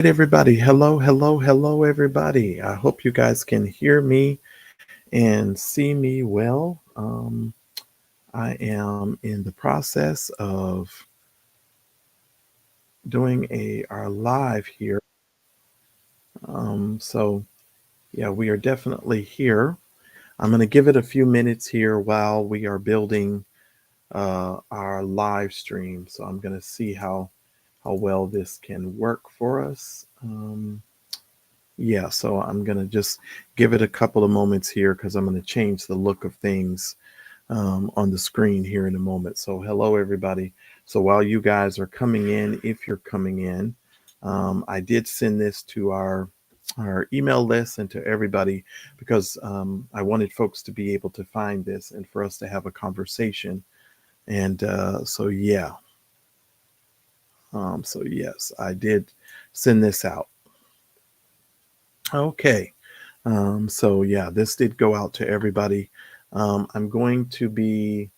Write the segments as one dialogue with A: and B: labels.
A: Everybody. Hello, everybody. I hope you guys can hear me and see me well. I am in the process of doing our live here. So yeah, we are definitely here. I'm going to give it a few minutes here while we are building our live stream. So I'm going to see how well this can work for us. Yeah, so I'm going to just give it a couple of moments here because I'm going to change the look of things on the screen here in a moment. So hello, everybody. So while you guys are coming in, if you're coming in, I did send this to our email list and to everybody because I wanted folks to be able to find this and for us to have a conversation. And so, yeah. So, yes, I did send this out. Okay. So yeah, this did go out to everybody. I'm going to be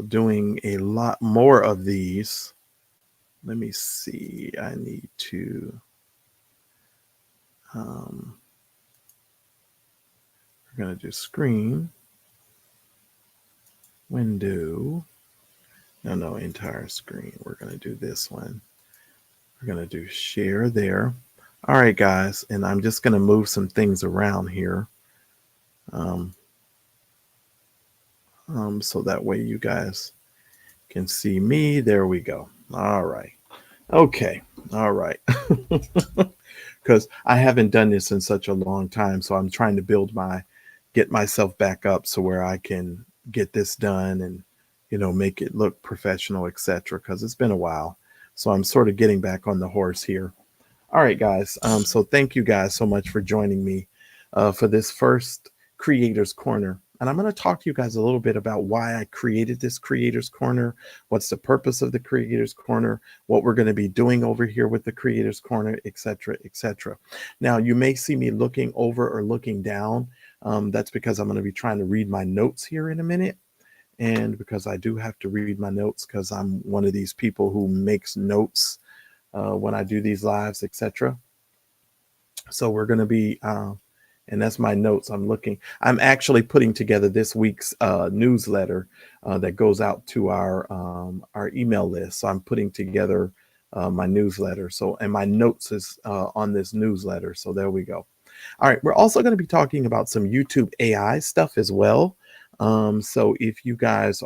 A: doing a lot more of these. Let me see. I need to. Um, we're going to do screen, window. No, entire screen. We're going to do this one. We're going to do share there. All right, guys. And I'm just going to move some things around here. Um, so that way you guys can see me. There we go. All right. Okay. All right. Because I haven't done this in such a long time. So I'm trying to get myself back up so where I can get this done and, make it look professional, etc. Because it's been a while. So I'm sort of getting back on the horse here. All right, guys. So thank you guys so much for joining me for this first Creators Corner. And I'm going to talk to you guys a little bit about why I created this Creators Corner, what's the purpose of the Creators Corner, what we're going to be doing over here with the Creators Corner, etc., etc. Now, you may see me looking over or looking down. That's because I'm going to be trying to read my notes here in a minute. And because I do have to read my notes because I'm one of these people who makes notes when I do these lives, etc. So we're going to be, and that's my notes. I'm actually putting together this week's newsletter that goes out to our email list. So I'm putting together my newsletter. So, and my notes is on this newsletter. So there we go. All right. We're also going to be talking about some YouTube AI stuff as well. So um, if you guys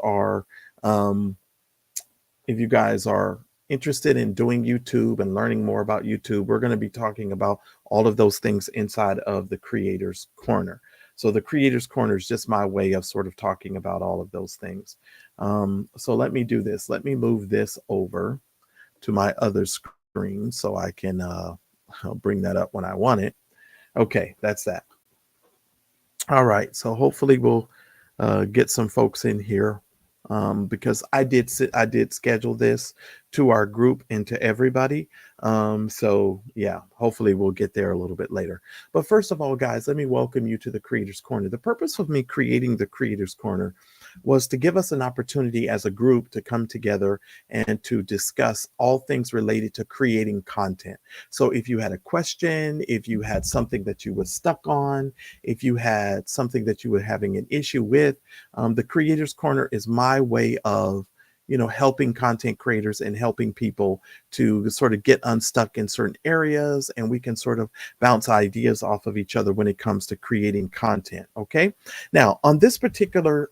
A: are interested in doing YouTube and learning more about YouTube, we're going to be talking about all of those things inside of the Creators Corner. So the Creators Corner is just my way of sort of talking about all of those things. So let me do this. Let me move this over to my other screen so I can I'll bring that up when I want it. Okay, that's that. All right, so hopefully we'll get some folks in here because I did schedule this to our group and to everybody. So yeah, hopefully we'll get there a little bit later. But first of all, guys, let me welcome you to the Creators Corner. The purpose of me creating the Creators Corner was to give us an opportunity as a group to come together and to discuss all things related to creating content. So if you had a question, if you had something that you were stuck on, if you had something that you were having an issue with, the Creators Corner is my way of helping content creators and helping people to sort of get unstuck in certain areas, and we can sort of bounce ideas off of each other when it comes to creating content. Okay, now on this particular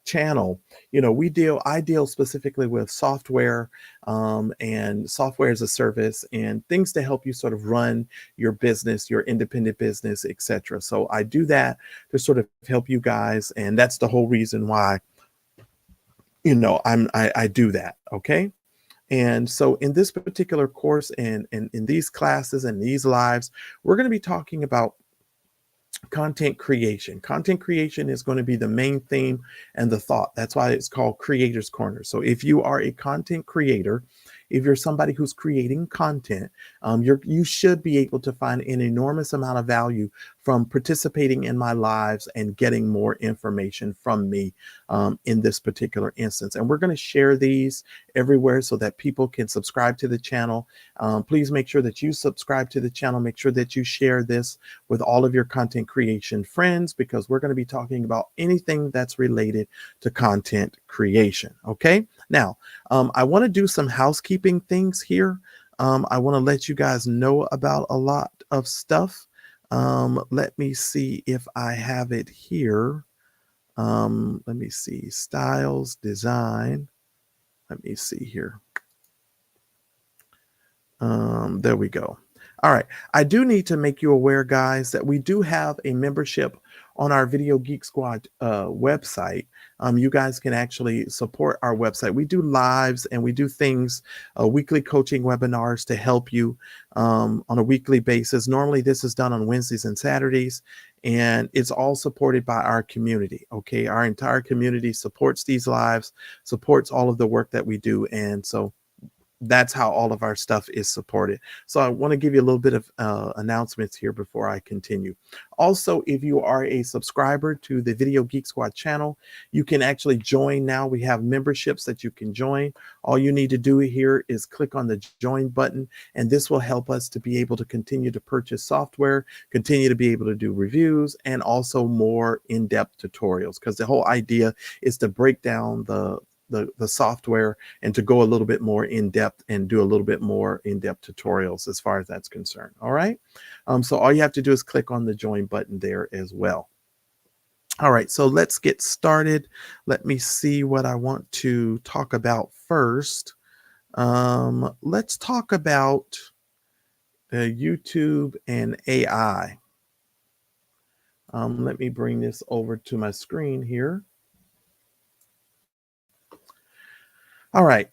A: channel, I deal specifically with software and software as a service and things to help you sort of run your business, your independent business, etc. So I do that to sort of help you guys, and that's the whole reason why I do that. Okay. And so in this particular course and in these classes and these lives, we're going to be talking about content creation. Content creation is going to be the main theme and the thought. That's why it's called Creators Corner. So if you are a content creator, if you're somebody who's creating content, you should be able to find an enormous amount of value from participating in my lives and getting more information from me in this particular instance. And we're going to share these everywhere so that people can subscribe to the channel. Please make sure that you subscribe to the channel. Make sure that you share this with all of your content creation friends, because we're going to be talking about anything that's related to content creation. Okay. Now, I want to do some housekeeping things here. I want to let you guys know about a lot of stuff. Let me see if I have it here. Let me see, styles, design. Let me see here. There we go. All right. I do need to make you aware, guys, that we do have a membership on our Video Geek Squad website. You guys can actually support our website. We do lives and we do things, weekly coaching webinars to help you on a weekly basis. Normally, this is done on Wednesdays and Saturdays, and it's all supported by our community. Okay. Our entire community supports these lives, supports all of the work that we do. And so that's how all of our stuff is supported. So I want to give you a little bit of announcements here before I continue. Also, if you are a subscriber to the Video Geek Squad channel, you can actually join now. We have memberships that you can join. All you need to do here is click on the join button, and this will help us to be able to continue to purchase software, continue to be able to do reviews, and also more in-depth tutorials, because the whole idea is to break down the software and to go a little bit more in depth and do a little bit more in-depth tutorials as far as that's concerned. All right. So all you have to do is click on the join button there as well. All right. So let's get started. Let me see what I want to talk about first. Let's talk about YouTube and AI. Let me bring this over to my screen here. All right.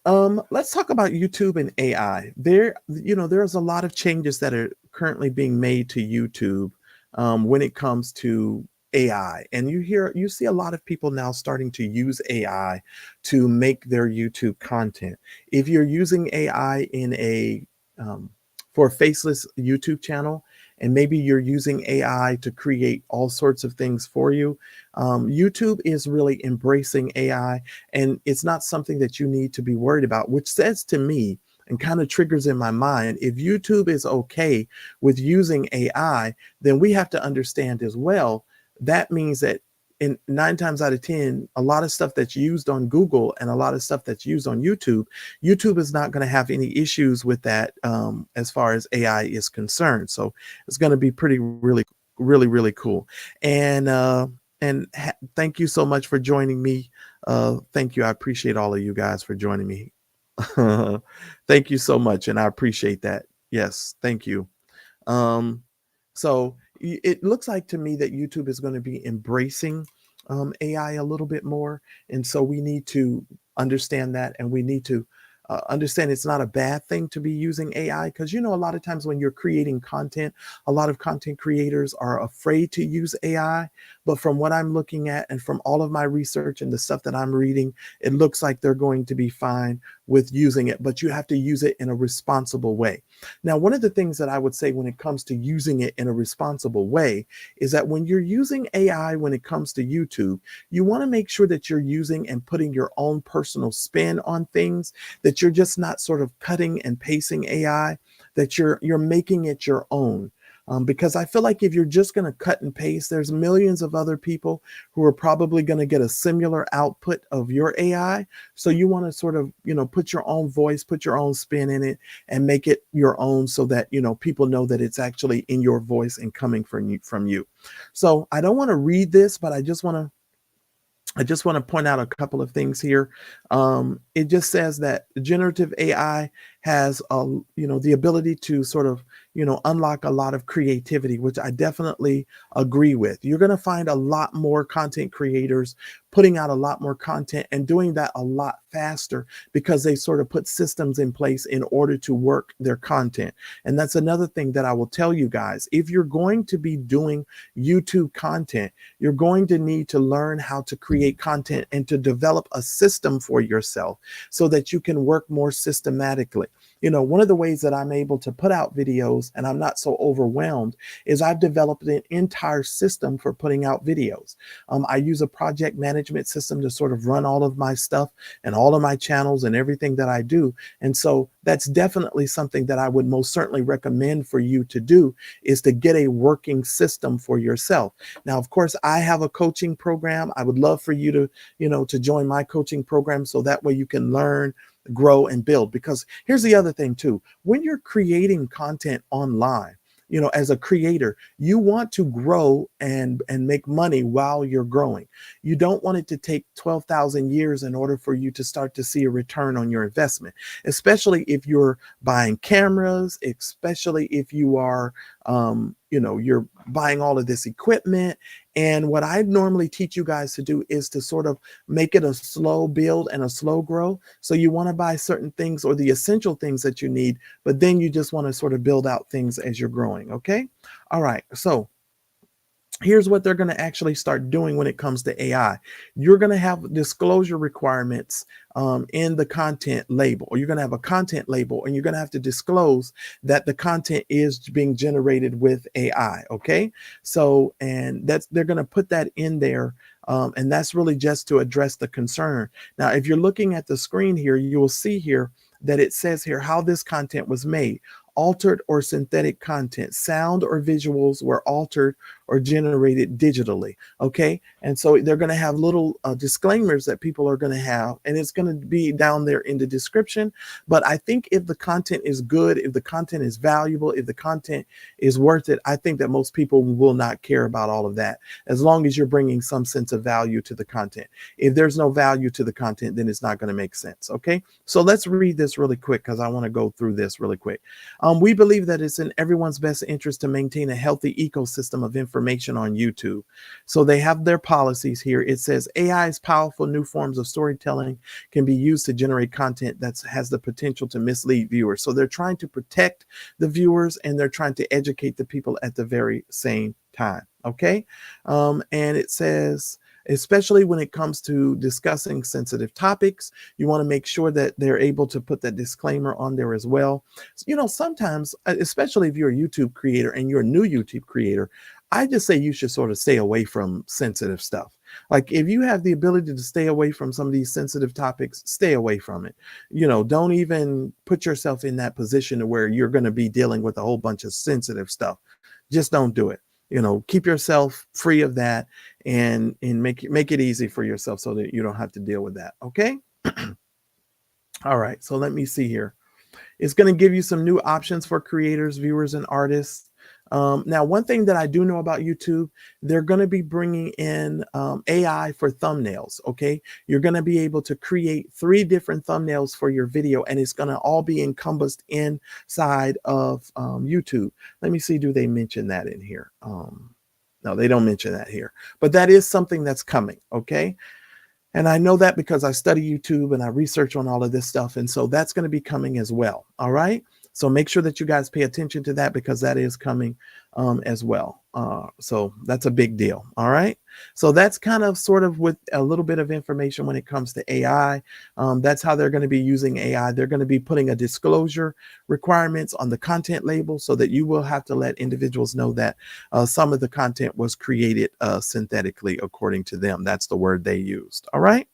A: Let's talk about YouTube and AI. There's a lot of changes that are currently being made to YouTube when it comes to AI. And you see a lot of people now starting to use AI to make their YouTube content. If you're using AI for a faceless YouTube channel, and maybe you're using AI to create all sorts of things for you, YouTube is really embracing AI, and it's not something that you need to be worried about, which says to me and kind of triggers in my mind, if YouTube is okay with using AI, then we have to understand as well, that means that in 9 times out of 10, a lot of stuff that's used on Google and a lot of stuff that's used on YouTube is not going to have any issues with that as far as AI is concerned. So it's going to be really cool. And thank you so much for joining me. Thank you. I appreciate all of you guys for joining me. Thank you so much, and I appreciate that. Yes, thank you. So it looks like to me that YouTube is going to be embracing AI a little bit more. And so we need to understand that, and we need to understand it's not a bad thing to be using AI, because, a lot of times when you're creating content, a lot of content creators are afraid to use AI. But from what I'm looking at and from all of my research and the stuff that I'm reading, it looks like they're going to be fine with using it, but you have to use it in a responsible way. Now, one of the things that I would say when it comes to using it in a responsible way is that when you're using AI, when it comes to YouTube, you want to make sure that you're using and putting your own personal spin on things, that you're just not sort of cutting and pasting AI, that you're making it your own. Because I feel like if you're just going to cut and paste, there's millions of other people who are probably going to get a similar output of your AI. So you want to sort of, put your own voice, put your own spin in it, and make it your own, so that, people know that it's actually in your voice and coming from you. So I don't want to read this, but I just want to point out a couple of things here. It just says that generative AI has the ability to sort of unlock a lot of creativity, which I definitely agree with. You're going to find a lot more content creators putting out a lot more content and doing that a lot faster because they sort of put systems in place in order to work their content. And that's another thing that I will tell you guys. If you're going to be doing YouTube content, you're going to need to learn how to create content and to develop a system for yourself so that you can work more systematically. One of the ways that I'm able to put out videos and I'm not so overwhelmed is I've developed an entire system for putting out videos. I use a project management system to sort of run all of my stuff and all of my channels and everything that I do. And so that's definitely something that I would most certainly recommend for you to do, is to get a working system for yourself. Now, of course, I have a coaching program. I would love for you to join my coaching program so that way you can learn, grow, and build. Because here's the other thing too. When you're creating content online, as a creator, you want to grow and make money while you're growing. You don't want it to take 12,000 years in order for you to start to see a return on your investment, especially if you're buying cameras, especially if you are, you're buying all of this equipment. And what I normally teach you guys to do is to sort of make it a slow build and a slow grow. So you want to buy certain things or the essential things that you need, but then you just want to sort of build out things as you're growing. Okay. All right. So here's what they're going to actually start doing when it comes to AI. You're going to have disclosure requirements in the content label, or you're going to have a content label, and you're going to have to disclose that the content is being generated with AI. Okay. So, and they're going to put that in there. And that's really just to address the concern. Now, if you're looking at the screen here, you will see here that it says here how this content was made. Altered or synthetic content, sound or visuals were altered or generated digitally. Okay. And so they're going to have little disclaimers that people are going to have, and it's going to be down there in the description. But I think if the content is good, if the content is valuable, if the content is worth it, I think that most people will not care about all of that, as long as you're bringing some sense of value to the content. If there's no value to the content, then it's not going to make sense. Okay. So let's read this really quick because I want to go through this really quick. We believe that it's in everyone's best interest to maintain a healthy ecosystem of information on YouTube. So they have their policies here. It says AI's powerful new forms of storytelling can be used to generate content that has the potential to mislead viewers. So they're trying to protect the viewers and they're trying to educate the people at the very same time. Okay. And it says, especially when it comes to discussing sensitive topics, you want to make sure that they're able to put that disclaimer on there as well. Sometimes, especially if you're a YouTube creator and you're a new YouTube creator, I just say you should sort of stay away from sensitive stuff. Like if you have the ability to stay away from some of these sensitive topics, stay away from it. Don't even put yourself in that position to where you're going to be dealing with a whole bunch of sensitive stuff. Just don't do it. Keep yourself free of that and make it easy for yourself so that you don't have to deal with that. Okay. All right. So let me see here. It's going to give you some new options for creators, viewers, and artists. Now, one thing that I do know about YouTube, they're going to be bringing in AI for thumbnails. Okay. You're going to be able to create 3 different thumbnails for your video, and it's going to all be encompassed inside of YouTube. Let me see. Do they mention that in here? No, they don't mention that here, but that is something that's coming. Okay. And I know that because I study YouTube and I research on all of this stuff. And so that's going to be coming as well. All right. So make sure that you guys pay attention to that because that is coming as well. So that's a big deal. All right. So that's kind of sort of with a little bit of information when it comes to AI. That's how they're going to be using AI. They're going to be putting a disclosure requirements on the content label so that you will have to let individuals know that some of the content was created synthetically according to them. That's the word they used. All right.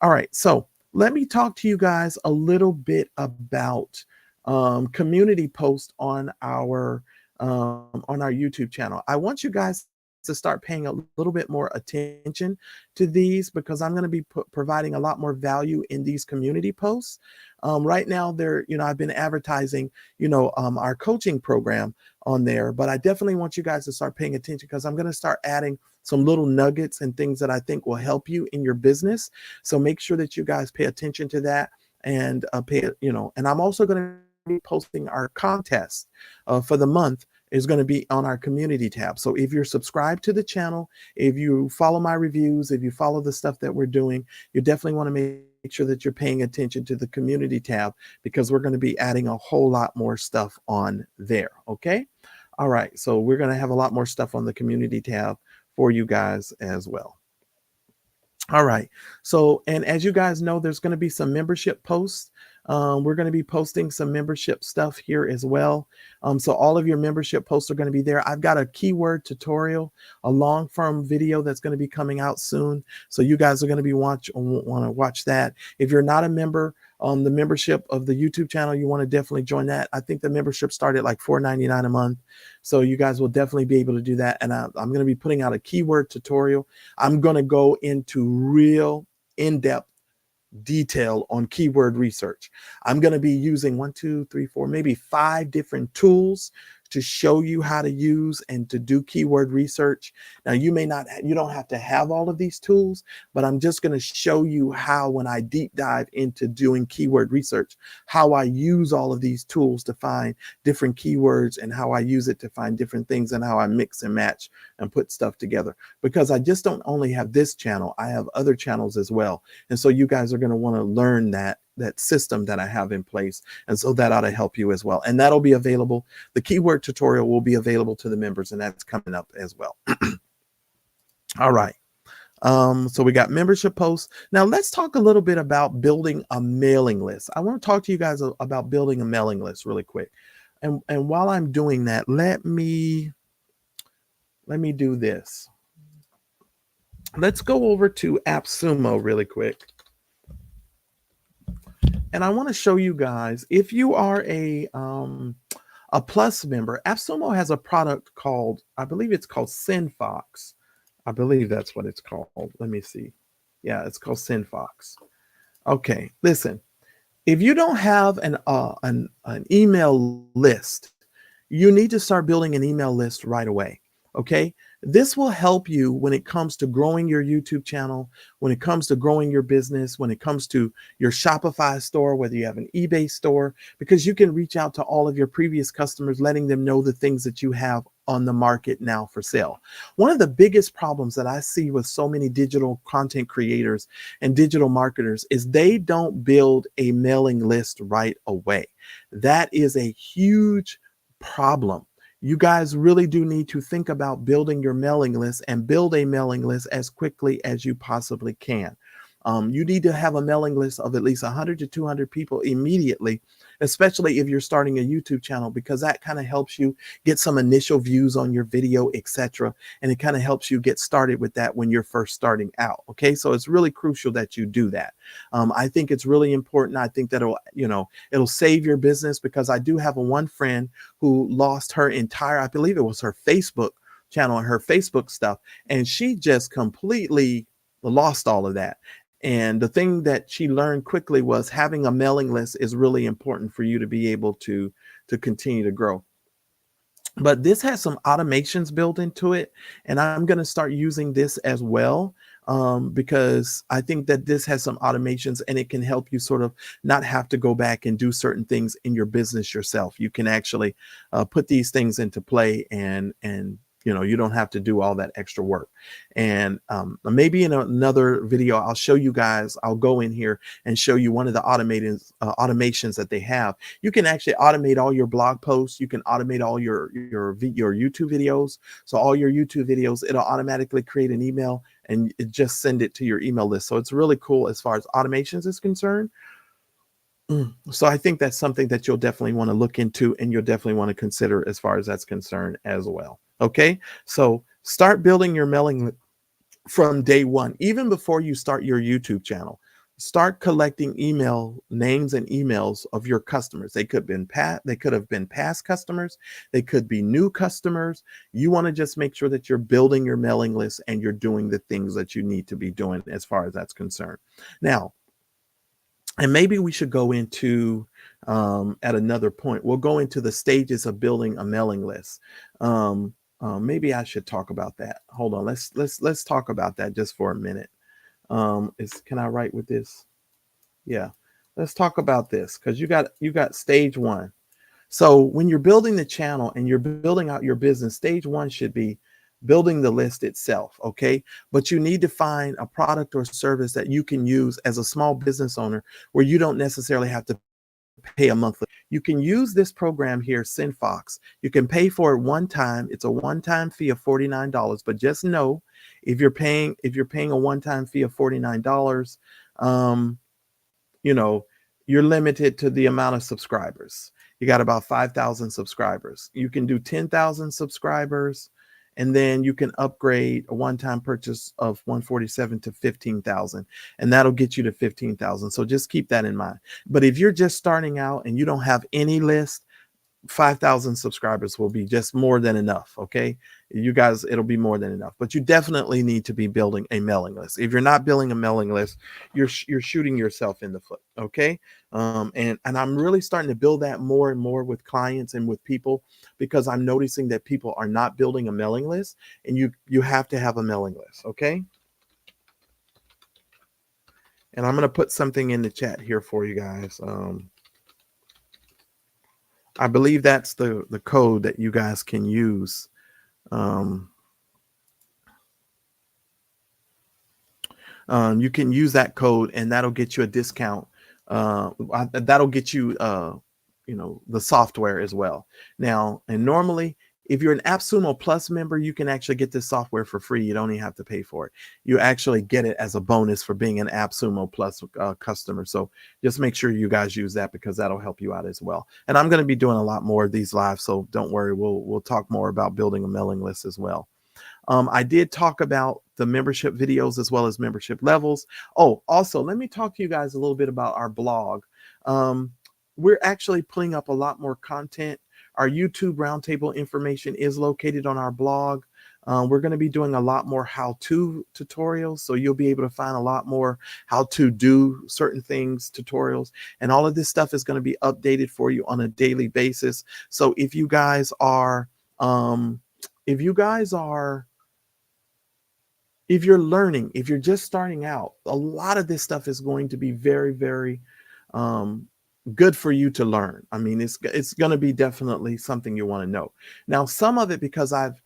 A: All right. So let me talk to you guys a little bit about community post on our YouTube channel. I want you guys to start paying a little bit more attention to these because I'm going to be providing a lot more value in these community posts. Right now, I've been advertising, our coaching program on there, but I definitely want you guys to start paying attention because I'm going to start adding some little nuggets and things that I think will help you in your business. So make sure that you guys pay attention to that. and pay, and I'm also going to be posting our contest for the month is going to be on our community tab. So if you're subscribed to the channel, if you follow my reviews, if you follow the stuff that we're doing, you definitely want to make sure that you're paying attention to the community tab, because we're going to be adding a whole lot more stuff on there. Okay. All right. So we're going to have a lot more stuff on the community tab for you guys as well. All right. So, and as you guys know, there's going to be some membership posts. We're going to be posting some membership stuff here as well. So all of your membership posts are going to be there. I've got a keyword tutorial, a long form video that's going to be coming out soon. So you guys are going to be want to watch that. If you're not a member, the membership of the YouTube channel, you want to definitely join that. I think the membership started at like $4.99 a month. So you guys will definitely be able to do that. And I'm going to be putting out a keyword tutorial. I'm going to go into real in-depth detail on keyword research. I'm going to be using 1, 2, 3, 4, maybe 5 different tools to show you how to use and to do keyword research. Now, you don't have to have all of these tools, but I'm just going to show you how, when I deep dive into doing keyword research, how I use all of these tools to find different keywords and how I use it to find different things and how I mix and match and put stuff together. Because I just don't only have this channel, I have other channels as well. And so you guys are going to want to learn that system that I have in place. And so that ought to help you as well. And that'll be available. The keyword tutorial will be available to the members, and that's coming up as well. All right. So we got membership posts. Now let's talk a little bit about building a mailing list. I want to talk to you guys about building a mailing list really quick. And while I'm doing that, let me do this. Let's go over to AppSumo really quick. And I want to show you guys, if you are a Plus member, AppSumo has a product called, I believe it's called SendFox. I believe that's what it's called. Let me see. Yeah, it's called SendFox. Okay, listen. If you don't have an email list, you need to start building an email list right away. Okay, this will help you when it comes to growing your YouTube channel, when it comes to growing your business, when it comes to your Shopify store, whether you have an eBay store, because you can reach out to all of your previous customers, letting them know the things that you have on the market now for sale. One of the biggest problems that I see with so many digital content creators and digital marketers is they don't build a mailing list right away. That is a huge problem. You guys really do need to think about building your mailing list and build a mailing list as quickly as you possibly can. You need to have a mailing list of at least 100 to 200 people immediately, especially if you're starting a YouTube channel, because that kind of helps you get some initial views on your video, etc. And it kind of helps you get started with that when you're first starting out. Okay, so it's really crucial that you do that. I think it's really important. I think that it'll save your business, because I do have one friend who lost her entire, I believe it was her Facebook channel and her Facebook stuff, and she just completely lost all of that. And the thing that she learned quickly was having a mailing list is really important for you to be able to continue to grow. But this has some automations built into it, and I'm going to start using this as well, because I think that this has some automations and it can help you sort of not have to go back and do certain things in your business yourself. You can actually put these things into play, and you don't have to do all that extra work. And maybe in another video, I'll show you guys, I'll go in here and show you one of the automations that they have. You can actually automate all your blog posts. You can automate all your YouTube videos. So all your YouTube videos, it'll automatically create an email and it just send it to your email list. So it's really cool as far as automations is concerned. So I think that's something that you'll definitely want to look into, and you'll definitely want to consider as far as that's concerned as well. Okay, so start building your mailing from day one, even before you start your YouTube channel. Start collecting email names and emails of your customers. They could have been past customers. They could be new customers. You want to just make sure that you're building your mailing list and you're doing the things that you need to be doing as far as that's concerned. Now, and maybe we should go into at another point. We'll go into the stages of building a mailing list. Maybe I should talk about that. Hold on. Let's talk about that just for a minute. Can I write with this? Yeah. let's talk about this because you got stage one. So when you're building the channel and you're building out your business, stage one should be building the list itself, okay? But you need to find a product or service that you can use as a small business owner where you don't necessarily have to pay a monthly. You can use this program here, SendFox. You can pay for it one time. It's a one-time fee of $49, but just know if you're paying a one-time fee of $49, um, you know, you're limited to the amount of subscribers. You got about 5,000 subscribers. You can do 10,000 subscribers, and then you can upgrade a one-time purchase of 147 to 15,000, and that'll get you to 15,000. So just keep that in mind. But if you're just starting out and you don't have any list, 5,000 subscribers will be just more than enough. Okay. You guys, it'll be more than enough, but you definitely need to be building a mailing list. If you're not building a mailing list, you're shooting yourself in the foot. Okay. And I'm really starting to build that more and more with clients and with people because I'm noticing that people are not building a mailing list, and you have to have a mailing list. Okay. And I'm going to put something in the chat here for you guys. I believe that's the code that you guys can use. Um, you can use that code, and that'll get you a discount. That'll get you, the software as well. Now, and normally, if you're an AppSumo Plus member, you can actually get this software for free. You don't even have to pay for it. You actually get it as a bonus for being an AppSumo Plus customer. So just make sure you guys use that because that'll help you out as well. And I'm going to be doing a lot more of these live, so don't worry. We'll talk more about building a mailing list as well. I did talk about the membership videos as well as membership levels. Oh, also, let me talk to you guys a little bit about our blog. We're actually putting up a lot more content. Our YouTube roundtable information is located on our blog. We're going to be doing a lot more how-to tutorials, so you'll be able to find a lot more how to do certain things, tutorials, and all of this stuff is going to be updated for you on a daily basis. So if you guys are, if you're learning, if you're just starting out, a lot of this stuff is going to be very, very good for you to learn. I mean, it's going to be definitely something you want to know. Now, some of it, because I've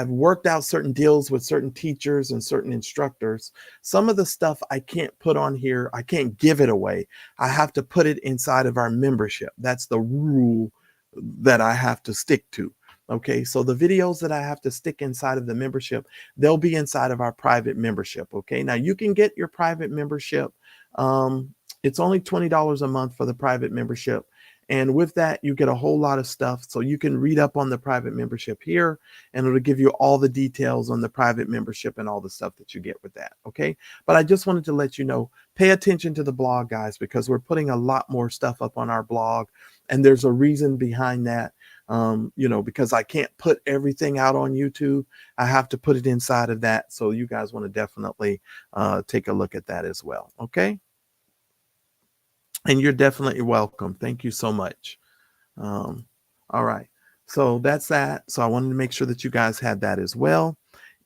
A: worked out certain deals with certain teachers and certain instructors, some of the stuff I can't put on here. I can't give it away. I have to put it inside of our membership. That's the rule that I have to stick to. Okay, so the videos that I have to stick inside of the membership, they'll be inside of our private membership. Okay, now you can get your private membership. It's only $20 a month for the private membership. And with that, you get a whole lot of stuff. So you can read up on the private membership here, and it'll give you all the details on the private membership and all the stuff that you get with that. Okay, but I just wanted to let you know, pay attention to the blog, guys, because we're putting a lot more stuff up on our blog. And there's a reason behind that. Because I can't put everything out on YouTube. I have to put it inside of that. So you guys want to definitely take a look at that as well. Okay. And you're definitely welcome. Thank you so much. All right. So that's that. So I wanted to make sure that you guys had that as well.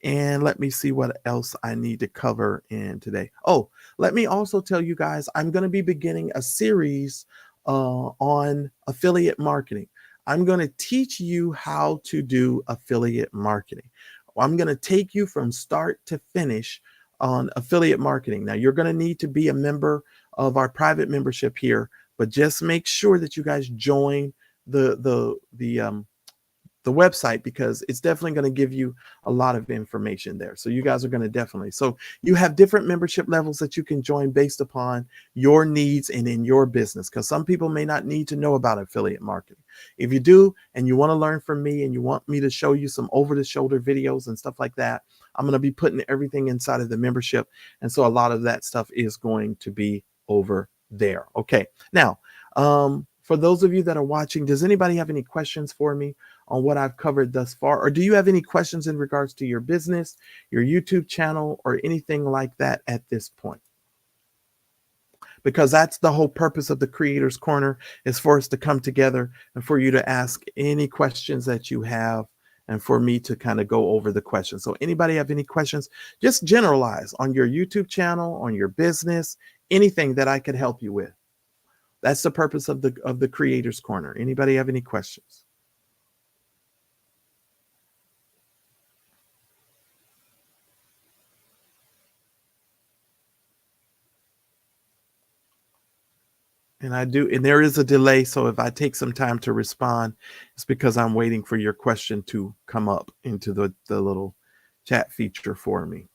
A: And let me see what else I need to cover in today. Oh, let me also tell you guys, I'm going to be beginning a series on affiliate marketing. I'm going to teach you how to do affiliate marketing. I'm going to take you from start to finish on affiliate marketing. Now, you're going to need to be a member of our private membership here, but just make sure that you guys join the website, because it's definitely going to give you a lot of information there. So you guys are going to definitely, so you have different membership levels that you can join based upon your needs and in your business, because some people may not need to know about affiliate marketing. If you do, and you want to learn from me and you want me to show you some over the shoulder videos and stuff like that, I'm going to be putting everything inside of the membership. And so a lot of that stuff is going to be over there. Okay. Now, for those of you that are watching, does anybody have any questions for me on what I've covered thus far? Or do you have any questions in regards to your business, your YouTube channel, or anything like that at this point? Because that's the whole purpose of the Creators Corner, is for us to come together and for you to ask any questions that you have, and for me to kind of go over the questions. So anybody have any questions, just generalize on your YouTube channel, on your business, anything that I could help you with. That's the purpose of the Creators Corner. Anybody have any questions? And I do, and there is a delay. So if I take some time to respond, it's because I'm waiting for your question to come up into the little chat feature for me.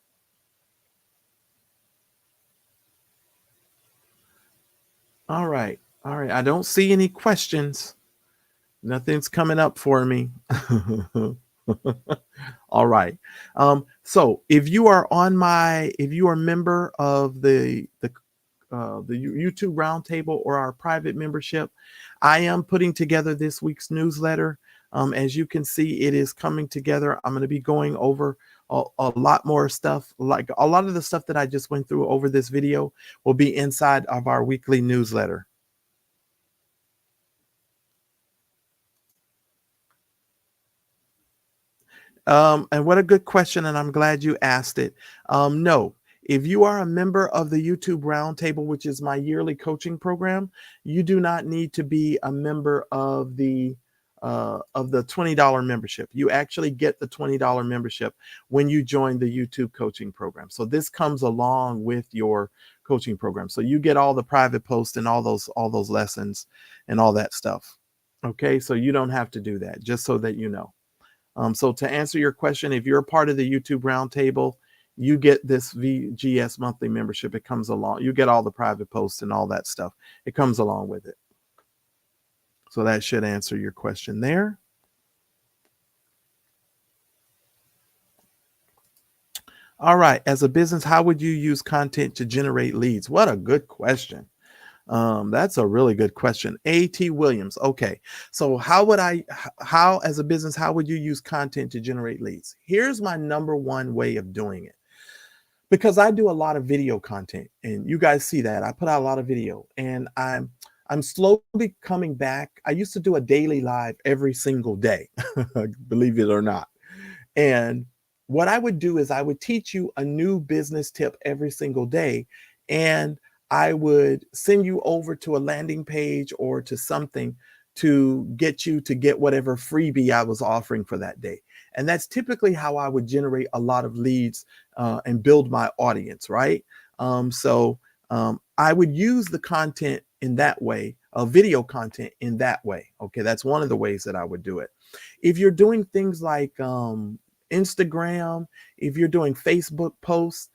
A: All right. All right. I don't see any questions. Nothing's coming up for me. All right. So if you are if you are a member of the YouTube Roundtable or our private membership, I am putting together this week's newsletter. As you can see, it is coming together. I'm going to be going over a lot more stuff. Like a lot of the stuff that I just went through over this video will be inside of our weekly newsletter. And what a good question, and I'm glad you asked it. No, if you are a member of the YouTube Roundtable, which is my yearly coaching program, you do not need to be a member of the $20 membership. You actually get the $20 membership when you join the YouTube coaching program. So this comes along with your coaching program. So you get all the private posts and all those lessons and all that stuff. Okay, so you don't have to do that, just so that you know. So to answer your question, if you're a part of the YouTube Roundtable, you get this VGS monthly membership. It comes along. You get all the private posts and all that stuff. It comes along with it. So that should answer your question there. All right. As a business, how would you use content to generate leads? What a good question. That's a really good question. A.T. Williams. Okay. So how as a business, how would you use content to generate leads? Here's my number one way of doing it. Because I do a lot of video content and you guys see that I put out a lot of video, and I'm slowly coming back. I used to do a daily live every single day, believe it or not. And what I would do is I would teach you a new business tip every single day. And I would send you over to a landing page or to something to get you to get whatever freebie I was offering for that day. And that's typically how I would generate a lot of leads and build my audience, right? I would use the content in that way, video content in that way. Okay, that's one of the ways that I would do it. If you're doing things like Instagram, if you're doing Facebook posts,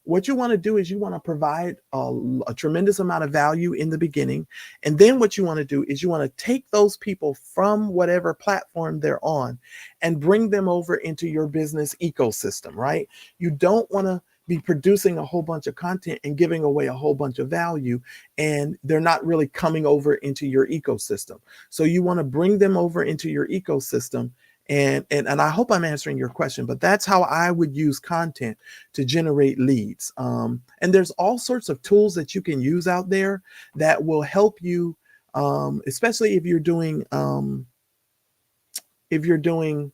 A: what you want to do is you want to provide a tremendous amount of value in the beginning. And then what you want to do is you want to take those people from whatever platform they're on and bring them over into your business ecosystem, right? You don't want to be producing a whole bunch of content and giving away a whole bunch of value, and they're not really coming over into your ecosystem. So you want to bring them over into your ecosystem. And I hope I'm answering your question, but that's how I would use content to generate leads. And there's all sorts of tools that you can use out there that will help you, especially if you're doing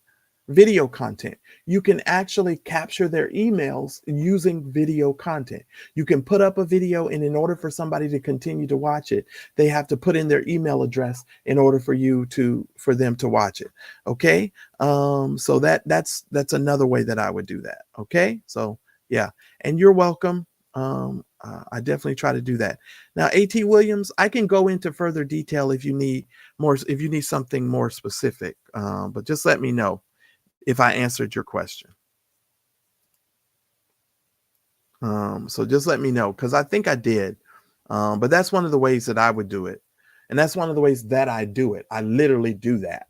A: video content. You can actually capture their emails using video content. You can put up a video, and in order for somebody to continue to watch it, they have to put in their email address in order for them to watch it. Okay. So that's another way that I would do that. Okay. So yeah, and you're welcome. I definitely try to do that. Now, A.T. Williams, I can go into further detail if you need something more specific, but just let me know if I answered your question. So just let me know, because I think I did. But that's one of the ways that I would do it. And that's one of the ways that I do it. I literally do that.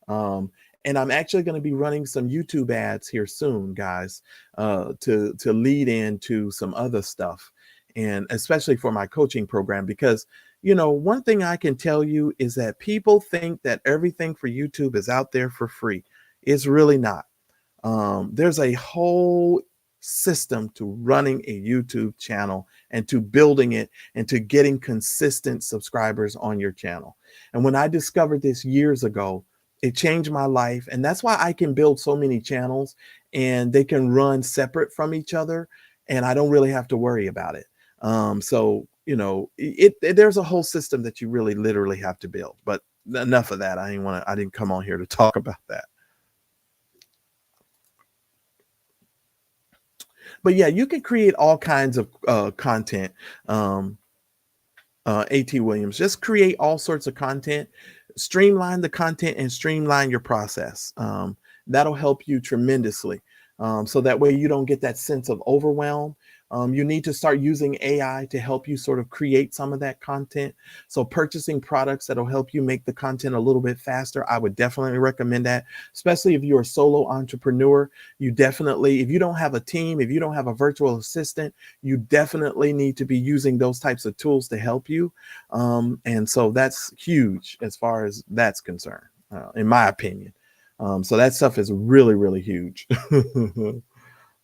A: And I'm actually going to be running some YouTube ads here soon, guys, to lead into some other stuff. And especially for my coaching program, because, one thing I can tell you is that people think that everything for YouTube is out there for free. It's really not. There's a whole system to running a YouTube channel and to building it and to getting consistent subscribers on your channel. And when I discovered this years ago, it changed my life. And that's why I can build so many channels and they can run separate from each other. And I don't really have to worry about it. So there's a whole system that you really literally have to build. But enough of that. I didn't come on here to talk about that. But yeah, you can create all kinds of content. Um, At Williams, just create all sorts of content, streamline the content, and streamline your process. That'll help you tremendously. So that way you don't get that sense of overwhelm. You need to start using AI to help you sort of create some of that content. So purchasing products that'll help you make the content a little bit faster, I would definitely recommend that, especially if you're a solo entrepreneur. You definitely, if you don't have a team, if you don't have a virtual assistant, you definitely need to be using those types of tools to help you. And so that's huge as far as that's concerned, in my opinion. So that stuff is really, really huge.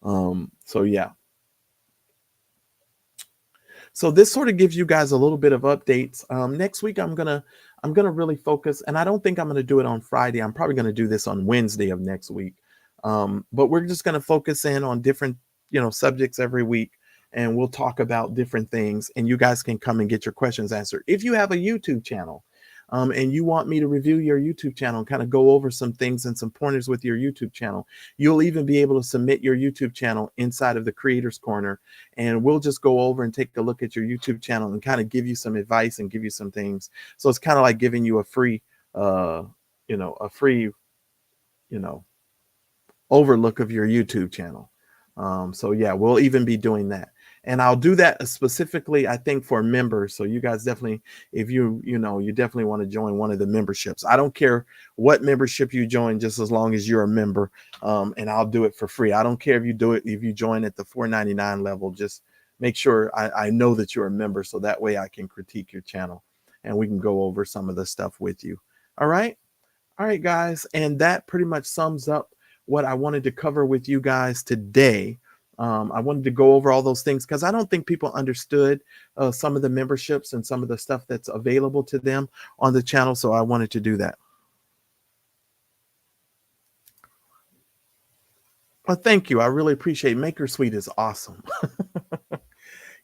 A: So yeah. So this sort of gives you guys a little bit of updates. Next week I'm gonna really focus, and I don't think I'm gonna do it on Friday. I'm probably gonna do this on Wednesday of next week. But we're just gonna focus in on different subjects every week, and we'll talk about different things. And you guys can come and get your questions answered. If you have a YouTube channel, and you want me to review your YouTube channel and kind of go over some things and some pointers with your YouTube channel, you'll even be able to submit your YouTube channel inside of the Creators Corner, and we'll just go over and take a look at your YouTube channel and kind of give you some advice and give you some things. So it's kind of like giving you a free, uh, a free, you know, overlook of your YouTube channel. So yeah, we'll even be doing that. And I'll do that specifically, I think, for members. So you guys definitely, if you definitely want to join one of the memberships. I don't care what membership you join, just as long as you're a member. And I'll do it for free. I don't care if you join at the $4.99 level. Just make sure I know that you're a member, so that way I can critique your channel and we can go over some of the stuff with you. All right. All right, guys. And that pretty much sums up what I wanted to cover with you guys today. I wanted to go over all those things because I don't think people understood some of the memberships and some of the stuff that's available to them on the channel. So I wanted to do that. Well, thank you. I really appreciate it. MakerSuite is awesome.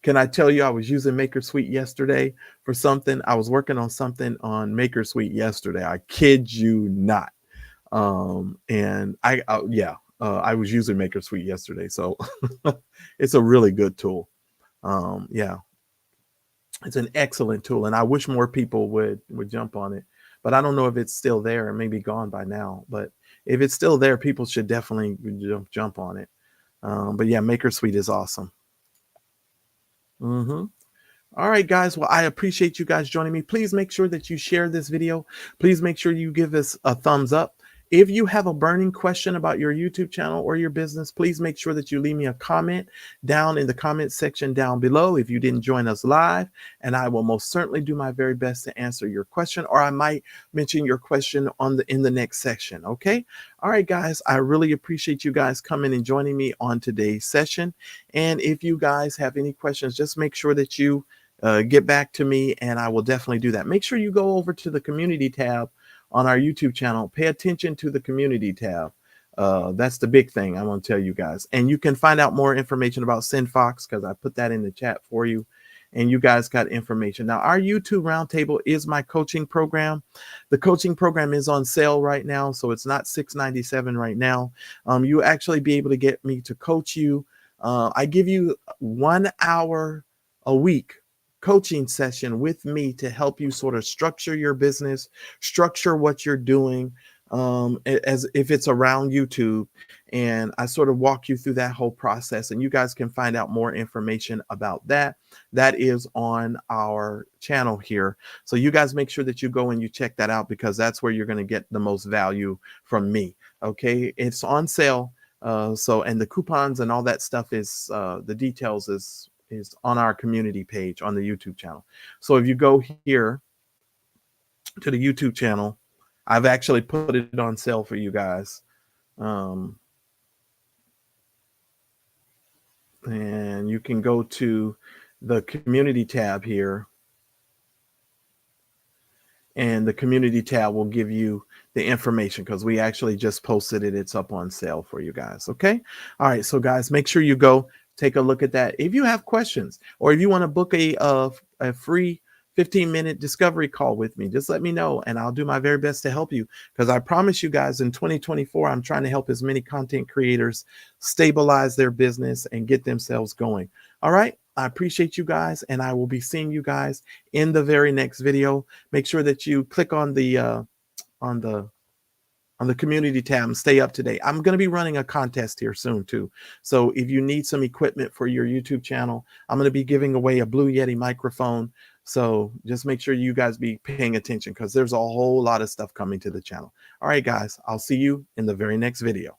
A: Can I tell you, I was using MakerSuite yesterday for something. I was working on something on MakerSuite yesterday. I kid you not. And I was using MakerSuite yesterday, so it's a really good tool. Yeah, it's an excellent tool, and I wish more people would jump on it. But I don't know if it's still there. It may be gone by now. But if it's still there, people should definitely jump on it. But yeah, MakerSuite is awesome. Mm-hmm. All right, guys. Well, I appreciate you guys joining me. Please make sure that you share this video. Please make sure you give us a thumbs up. If you have a burning question about your YouTube channel or your business, please make sure that you leave me a comment down in the comment section down below if you didn't join us live, and I will most certainly do my very best to answer your question, or I might mention your question in the next section. Okay. All right, guys. I really appreciate you guys coming and joining me on today's session. And if you guys have any questions, just make sure that you get back to me, and I will definitely do that. Make sure you go over to the community tab on our YouTube channel. Pay attention to the community tab. That's the big thing I want to tell you guys. And you can find out more information about SendFox because I put that in the chat for you. And you guys got information. Now, our YouTube Roundtable is my coaching program. The coaching program is on sale right now, so it's not $6.97 right now. You actually be able to get me to coach you. I give you 1 hour a week coaching session with me to help you sort of structure your business, structure what you're doing, as if it's around YouTube. And I sort of walk you through that whole process, and you guys can find out more information about that. That is on our channel here. So you guys make sure that you go and you check that out, because that's where you're going to get the most value from me. Okay. It's on sale. And the coupons and all that stuff is, the details is on our community page on the YouTube channel. So if you go here to the YouTube channel, I've actually put it on sale for you guys. And you can go to the community tab here, and the community tab will give you the information because we actually just posted it. It's up on sale for you guys. Okay. All right. So guys, make sure you go take a look at that. If you have questions, or if you want to book a free 15-minute discovery call with me, just let me know and I'll do my very best to help you, because I promise you guys, in 2024 I'm trying to help as many content creators stabilize their business and get themselves going. All right, I appreciate you guys, and I will be seeing you guys in the very next video. Make sure that you click on on the the community tab and stay up to date. I'm going to be running a contest here soon too. So if you need some equipment for your YouTube channel, I'm going to be giving away a Blue Yeti microphone. So just make sure you guys be paying attention, because there's a whole lot of stuff coming to the channel. All right, guys, I'll see you in the very next video.